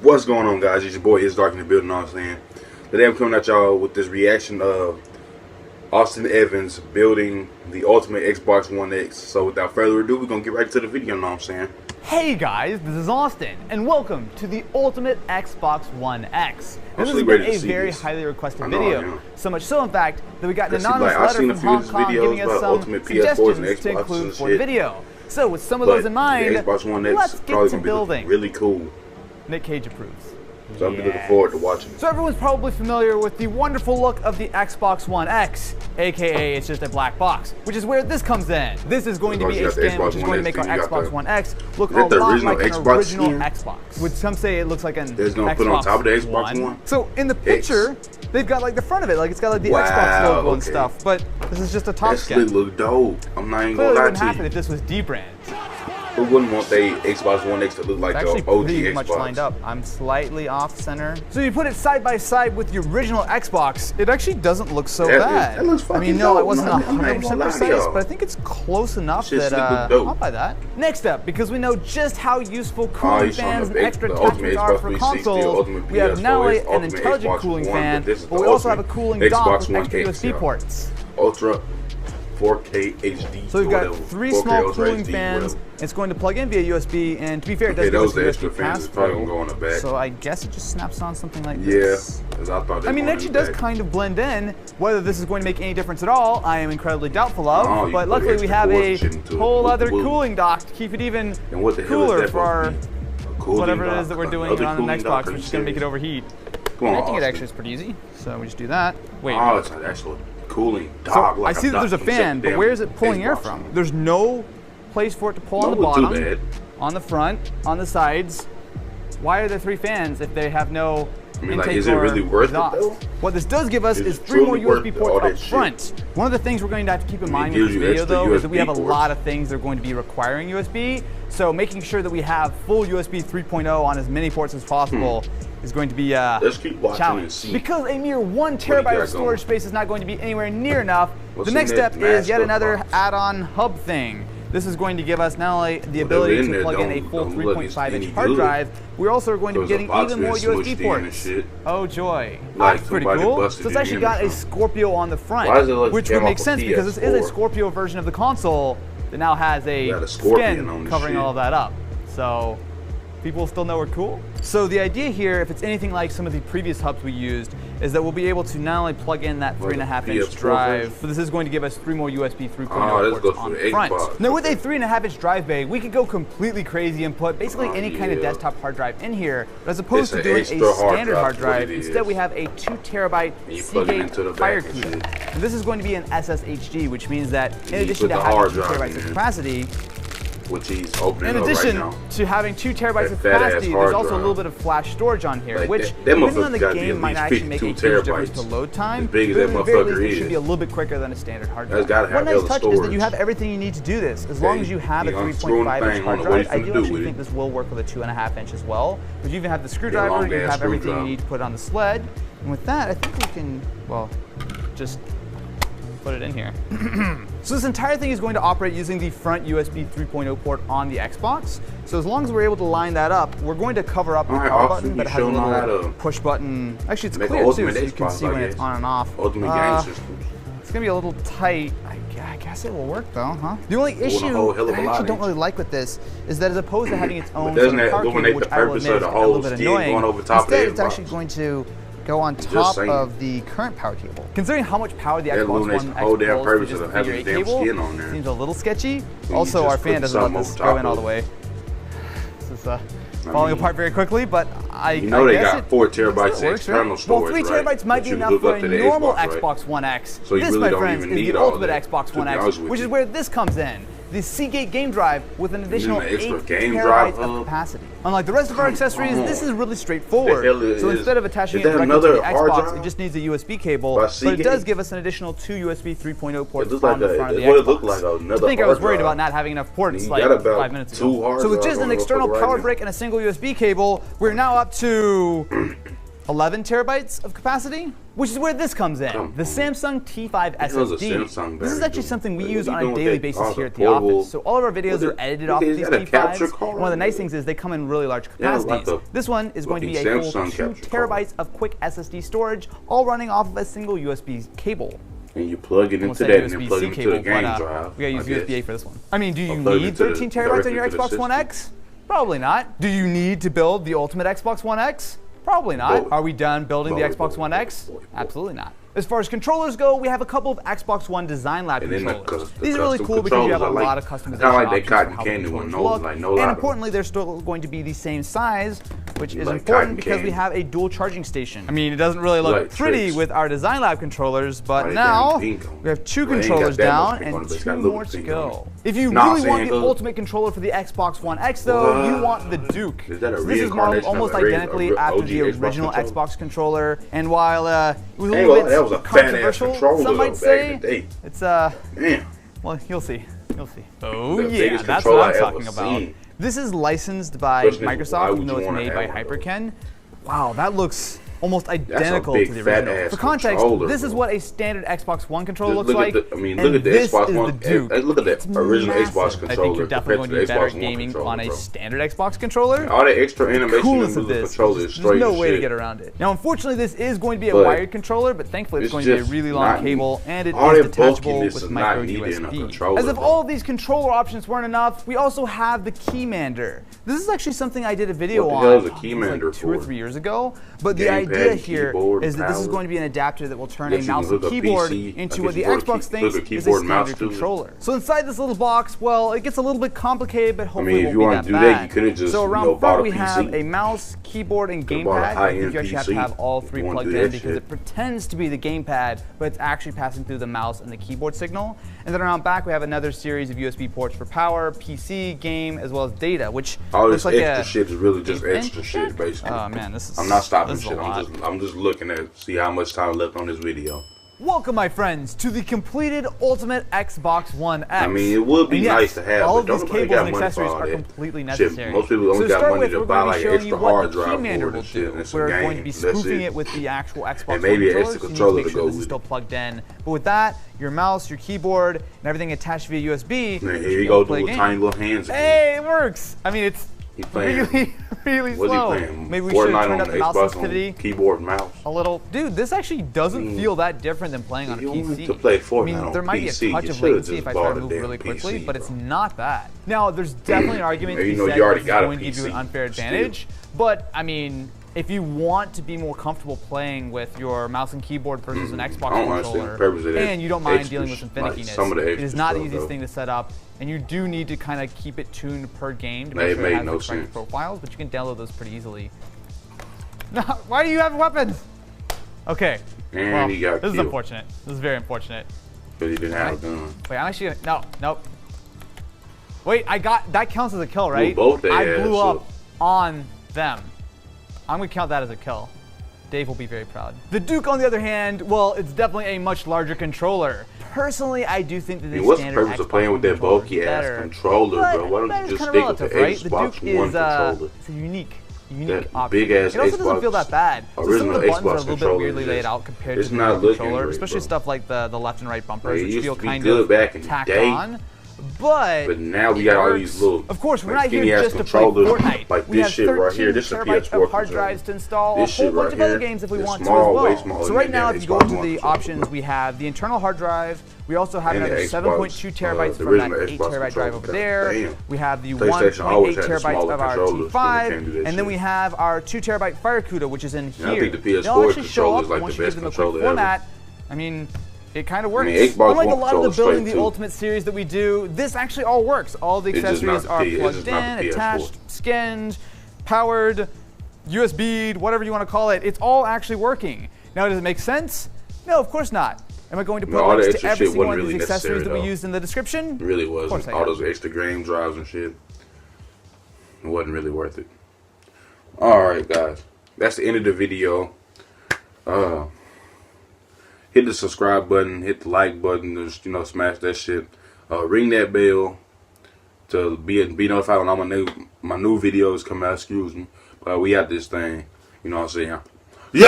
What's going on, guys? It's your boy It's Dark in the building. Know what I'm saying? Today I'm coming at y'all with this reaction of Austin Evans building the ultimate Xbox One X. So without further ado, we're gonna get right to the video. Know what I'm saying? Hey guys, this is Austin, and welcome to the ultimate Xbox One X. This has been a very highly requested video. So much so, in fact, that we got an anonymous letter from Hong Kong giving us some suggestions to include for the video. So with some of those in mind, let's get to building. Really cool. Nick Cage approves. So I'm looking forward to watching. So everyone's probably familiar with the wonderful look of the Xbox One X, aka it's just a black box, which is where this comes in. This is going to be a skin which is going to make our Xbox One X look a lot like an original Xbox. Would some say it looks like an Xbox put on top of the Xbox One? So in the picture, they've got like the front of it, like it's got like the Xbox logo and stuff, but this is just a top skin. That look dope. I'm not even gonna lie to you. Clearly wouldn't happen if this was D-brand. Who wouldn't want the Xbox One X to look like the OG Xbox? Pretty much lined up. I'm slightly off center. So you put it side by side with the original Xbox, it actually doesn't look so bad. That looks fucking I mean, no, dope. it wasn't 100% precise, but I think it's close enough that I'll buy that. Next up, because we know just how useful cooling fans and extra attachments are for consoles, we have not only an intelligent cooling fan, but we also have a cooling dock with extra USB ports. Ultra 4K HD. So we've got three small cooling fans. It's going to plug in via USB, and to be fair, it does give us a USB pass-through. So I guess it just snaps on something like this. Yeah, because I thought I mean, it actually does kind of blend in. Whether this is going to make any difference at all, I am incredibly doubtful of. But luckily, we have a whole other cooling dock to keep it even cooler for our whatever it is that we're doing on the Xbox, which is going to make it overheat. I think it actually is pretty easy. So we just do that. Wait. Oh, it's an actual cooling dock. So I see that there's a fan, but where is it pulling air from? There's no place for it to pull on the bottom, on the front, on the sides. Why are there three fans if they have no intake is it really worth it though? What this does give us is three more USB ports up front. One of the things we're going to have to keep in mind with this video though is that we have a lot of things that are going to be requiring USB. So making sure that we have full USB 3.0 on as many ports as possible is going to be a challenge. Because a mere 1 terabyte of storage space is not going to be anywhere near enough, the next step is yet another add-on hub thing. This is going to give us not only the ability to plug in a full 3.5-inch hard drive, we're also going to be getting even more USB ports. Oh joy. That's pretty cool. So it's actually got a Scorpio on the front, which would make sense because this is a Scorpio version of the console that now has a skin covering all of that up. So people still know we're cool. So the idea here, if it's anything like some of the previous hubs we used, is that we'll be able to not only plug in that 3.5-inch drive, but this is going to give us 3 more USB 3.0 ports on the front. Now with a 3.5-inch drive bay, we could go completely crazy and put basically any kind of desktop hard drive in here, but as opposed to doing a standard hard drive, instead we have a 2 terabyte Seagate Fire Cube. And this is going to be an SSHD, which means that in addition to having 2 terabytes of capacity, which he's opening in addition to having 2 terabytes of capacity, there's also a little bit of flash storage on here, which depending on the game might actually make a huge difference to load time, but at the very least it should be a little bit quicker than a standard hard drive. One nice touch is that you have everything you need to do this. As long as you have a 3.5-inch hard drive, I do actually think this will work with a 2.5-inch as well. But you even have the screwdriver, you have everything you need to put on the sled. And with that, I think we can, well, just put it in here. So this entire thing is going to operate using the front USB 3.0 port on the Xbox. So as long as we're able to line that up, we're going to cover up the power button, but it has a little push button. Actually, it's clear too, so you can see when it's on and off. It's gonna be a little tight. I guess it will work though, huh? The only issue I actually don't really like with this is that as opposed to having its own power cable, which I will admit is a little bit annoying, instead it's actually going to go on top of the current power cable. Considering how much power the Xbox One X pulls with just the figure 8 cable, seems a little sketchy. Also, our fan doesn't let this go in all the way. This is falling apart very quickly, but I guess they got 4 terabytes of external storage. Well, 3 terabytes might be enough for a normal Xbox One X. This, my friends, is the ultimate Xbox One X, which is where this comes in. The Seagate game drive with an additional 8 terabytes of capacity. Unlike the rest of our accessories, this is really straightforward. So instead of attaching it directly to the Xbox, it just needs a USB cable, but it does give us an additional 2 USB 3.0 ports on the front of the Xbox. I think I was worried about not having enough ports like 5 minutes ago. So with just an external power brick and a single USB cable, we're now up to 11 terabytes of capacity, which is where this comes in. The Samsung T5 SSD. This is actually something we use on a daily basis here at the office. So all of our videos are edited off of these T5s. One of the nice things is they come in really large capacities. This one is going to be a full 2 terabytes of quick SSD storage, all running off of a single USB cable. And you plug it into that and then plug it into the game drive. We gotta use USB-A for this one. I mean, do you need 13 terabytes on your Xbox One X? Probably not. Do you need to build the ultimate Xbox One X? Probably not. Are we done building the Xbox One X? Absolutely not. As far as controllers go, we have a couple of Xbox One Design Lab controllers. These are really cool because you have a lot of customization options for how the controllers look. And importantly, they're still going to be the same size, which is important because we have a dual charging station. I mean, it doesn't really look pretty with our Design Lab controllers, but now we have 2 controllers down and 2 more to go. If you really want the ultimate controller for the Xbox One X, though, you want the Duke. So this is modeled almost identically after the original Xbox controller, and while it was a little bit controversial, some might say, it's well, you'll see. Oh yeah, that's what I'm talking about. This is licensed by Microsoft, even though it's made by Hyperkin. Wow, that looks almost identical to the original. For context, this is what a standard Xbox One controller looks like. I mean, look at the Xbox One. Look at that original Xbox controller. I think you're definitely going to be better at gaming on a standard Xbox controller. All that extra animation in the controller is straight. There's no way to get around it. Now, unfortunately, this is going to be a wired controller, but thankfully it's going to be a really long cable, and it is detachable with micro USB. As if all of these controller options weren't enough, we also have the Keymander. This is actually something I did a video on like 2 or 3 years ago, but the idea here is that this is going to be an adapter that will turn a mouse and keyboard into what the Xbox thinks is a standard controller. So inside this little box, well, it gets a little bit complicated, but hopefully it won't be that bad. So around front we have a mouse, keyboard, and gamepad. I think you actually have to have all 3 plugged in because it pretends to be the gamepad, but it's actually passing through the mouse and the keyboard signal. And then around back we have another series of USB ports for power, PC, game, as well as data, which all this extra shit is really just extra shit, basically. Oh man, this is. I'm not stopping shit. I'm just looking at see how much time left on this video. Welcome, my friends, to the completed Ultimate Xbox One X. I mean, it would be nice to have, all of but these cables and accessories are completely necessary. Most people only got money to buy like an extra hard drive for it and shit, and it's a game. We're going to be spoofing it with the actual Xbox One and maybe an extra controller to go with it. Still plugged in, but with that, your mouse, your keyboard, and everything attached via USB. Man, here you go with tiny little hands again. Hey, it works. I mean, it's really slow. What's he playing? Maybe we should turn up the mouse sensitivity keyboard and mouse a little. Dude, this actually doesn't feel that different than playing on a PC. To play Fortnite, I mean, there might be a touch of latency if I try to move really quickly, but it's not that. Now, there's definitely an argument to be said that it's going to give you an unfair advantage, but I mean, if you want to be more comfortable playing with your mouse and keyboard versus an Xbox controller, and you don't mind dealing with some finickiness, it is not the easiest thing to set up, and you do need to kind of keep it tuned per game to make sure it has the correct profiles, but you can download those pretty easily. No, why do you have weapons? Okay. And well, he got this is unfortunate. This is very unfortunate. Because he didn't have a gun. Wait, I'm actually gonna, nope. Wait, that counts as a kill, right? I blew up on them. I'm gonna count that as a kill. Dave will be very proud. The Duke, on the other hand, well, it's definitely a much larger controller. Personally, I do think that the what's standard the purpose of playing with that bulky ass controller, bro? Why don't you just stick with the Xbox One controller? It's a unique that option. Big ass it also doesn't feel that bad. So some of the buttons are a little bit weirdly laid out compared to the controller, especially stuff like the left and right bumpers, which feel kind of tacked on. But now we got all these little, of course, we're not here just to play Fortnite. Like this shit right here. This is a PS4 of hard drives to install a whole bunch of other games if we want to as well. So right now, if you go into the options, we have the internal hard drive. We also have another 7.2 terabytes from that 8 terabyte drive over there. We have the 1.8 terabytes of our T5, and then we have our 2 terabyte FireCuda, which is in here. I think the PS4 controller is like the best controller ever. I mean, it kind of works. Unlike a lot of the building the Ultimate series that we do, this actually all works. All the accessories are plugged in, attached, skinned, powered, USB'd, whatever you want to call it. It's all actually working. Now, does it make sense? No, of course not. Am I going to put links to every single one of these accessories that we used in the description? It really wasn't. All those extra game drives and shit. It wasn't really worth it. Alright, guys. That's the end of the video. Hit the subscribe button, hit the like button, just, smash that shit. Ring that bell to be notified when all my new videos come out. Excuse me. We got this thing. You know what I'm saying? Yo.